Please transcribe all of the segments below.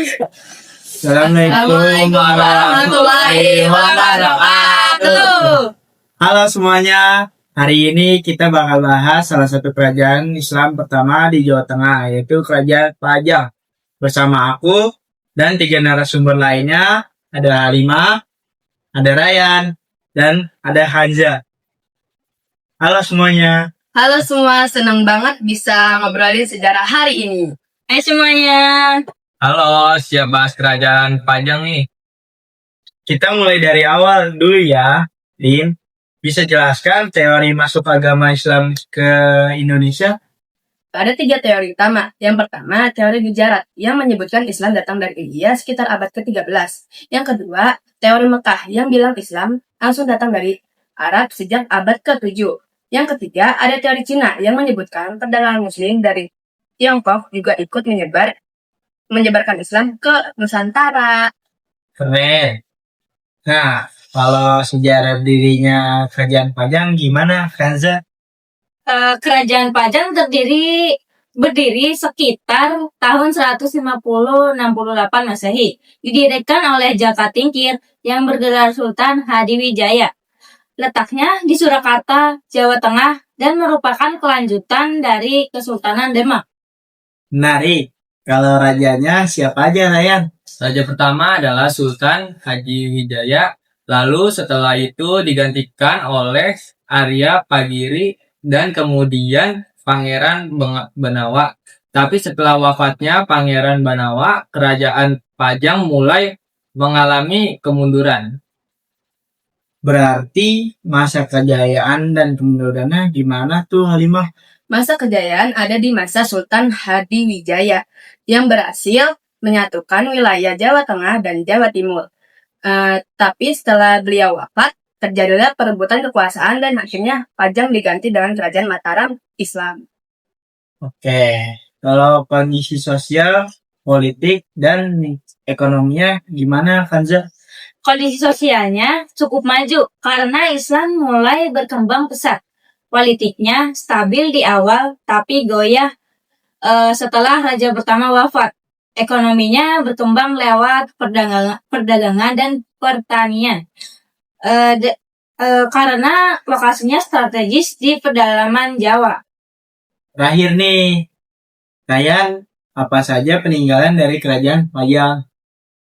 Assalamualaikum warahmatullahi wabarakatuh. Halo semuanya, hari ini kita bakal bahas salah satu kerajaan Islam pertama di Jawa Tengah, yaitu Kerajaan Pajang. Bersama aku dan 3 narasumber lainnya, ada Halimah, ada Ryan, dan ada Hanza. Halo semuanya. Halo semua, senang banget bisa ngobrolin sejarah hari ini. Hai semuanya. Halo, siap bahas Kerajaan Pajang nih. Kita mulai dari awal dulu ya, Lin. Bisa jelaskan teori masuk agama Islam ke Indonesia? Ada 3 teori utama. Yang pertama, teori Gujarat yang menyebutkan Islam datang dari India sekitar abad ke-13. Yang kedua, teori Mekah yang bilang Islam langsung datang dari Arab sejak abad ke-7. Yang ketiga, ada teori Cina yang menyebutkan perdagangan Muslim dari Tiongkok juga ikut menyebarkan Islam ke Nusantara. Keren. Nah, kalau sejarah dirinya Kerajaan Pajang gimana, Hanza? Kerajaan Pajang berdiri sekitar tahun 150-68 Masehi. Didirikan oleh Jaka Tingkir yang bergelar Sultan Hadiwijaya. Letaknya di Surakarta, Jawa Tengah, dan merupakan kelanjutan dari Kesultanan Demak. Menarik. Kalau rajanya siapa aja, Ryan? Raja pertama adalah Sultan Hadiwijaya, lalu setelah itu digantikan oleh Arya Pagiri dan kemudian Pangeran Benawa. Tapi setelah wafatnya Pangeran Benawa, Kerajaan Pajang mulai mengalami kemunduran. Berarti masa kejayaan dan kemundurannya gimana tuh, Halimah? Masa kejayaan ada di masa Sultan Hadiwijaya yang berhasil menyatukan wilayah Jawa Tengah dan Jawa Timur. Tapi setelah beliau wafat, terjadilah perebutan kekuasaan dan akhirnya Pajang diganti dengan Kerajaan Mataram Islam. Oke, kalau kondisi sosial, politik, dan ekonominya gimana, Hanza? Kondisi sosialnya cukup maju karena Islam mulai berkembang pesat. Politiknya stabil di awal tapi goyah setelah raja pertama wafat. Ekonominya berkembang lewat perdagangan dan pertanian. Karena lokasinya strategis di pedalaman Jawa. Terakhir nih, Ryan, apa saja peninggalan dari Kerajaan Pajang?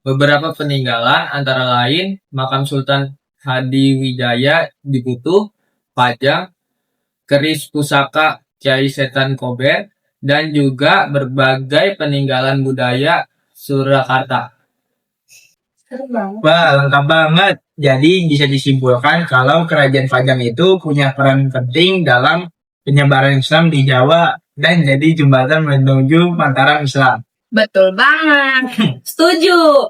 Beberapa peninggalan antara lain makam Sultan Hadiwijaya di Butuh, Pajang, keris pusaka Kiai Setan Kober, dan juga berbagai peninggalan budaya Surakarta. Wah, lengkap banget. Jadi bisa disimpulkan kalau Kerajaan Pajang itu punya peran penting dalam penyebaran Islam di Jawa dan jadi jembatan menuju Mataram Islam. Betul banget. Setuju.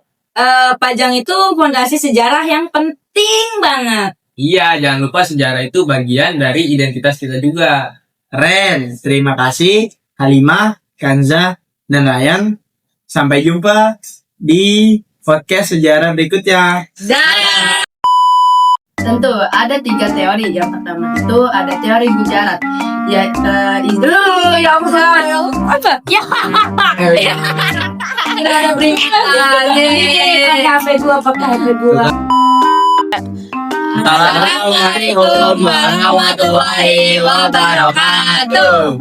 Pajang itu fondasi sejarah yang penting banget. Iya, jangan lupa sejarah itu bagian dari identitas kita juga. Keren. Terima kasih Halimah, Kanza, dan Ryan. Sampai jumpa di podcast sejarah berikutnya. Tentu ada 3 teori. Yang pertama itu ada teori Gujarat. Itu yang apa? Ya. Tidak ada berita. HP gua. Assalamualaikum warahmatullahi wabarakatuh.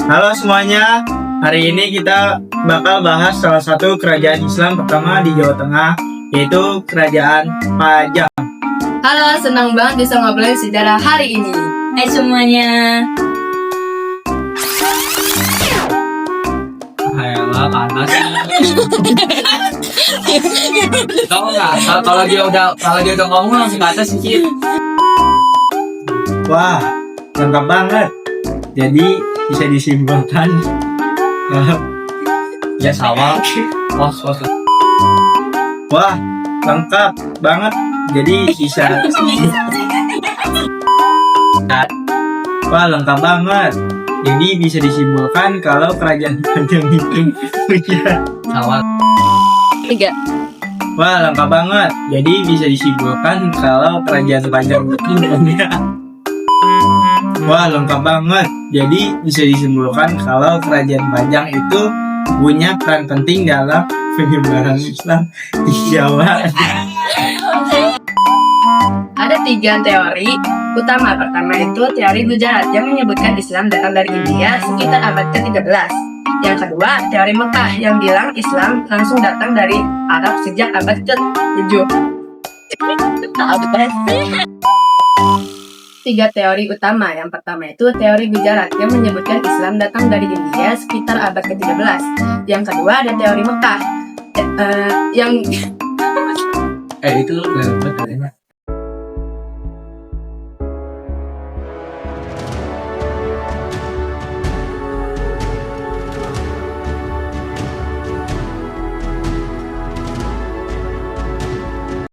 Halo semuanya. Hari ini kita bakal bahas salah satu kerajaan Islam pertama di Jawa Tengah, yaitu Kerajaan Pajang. Halo, senang banget bisa ngobrolin sejarah hari ini. Hai semuanya. Hayalah panas. Tahu nggak? Kalau dia udah ngomong langsung ke atas sih. Wah, lengkap banget. Jadi bisa disimpulkan Ya sawal. Wah, lengkap banget. Jadi bisa Wah, lengkap banget. Jadi bisa disimpulkan kalau Kerajaan Pajang itu punya Sawal. 3. Wah, lengkap banget. Jadi bisa disimpulkan kalau Kerajaan Pajang itu punya Wah, lengkap banget. Jadi bisa disimpulkan kalau Kerajaan Pajang itu punya peran penting dalam penyebaran Islam di Jawa. Ada 3 teori utama. Pertama itu teori Gujarat yang menyebutkan Islam datang dari India sekitar abad ke-13. Yang kedua, teori Mekah yang bilang Islam langsung datang dari Arab sejak abad ke-7. 3 teori utama. Yang pertama itu teori Gujarat yang menyebutkan Islam datang dari India sekitar abad ke-13. Yang kedua ada teori Mekah yang Itu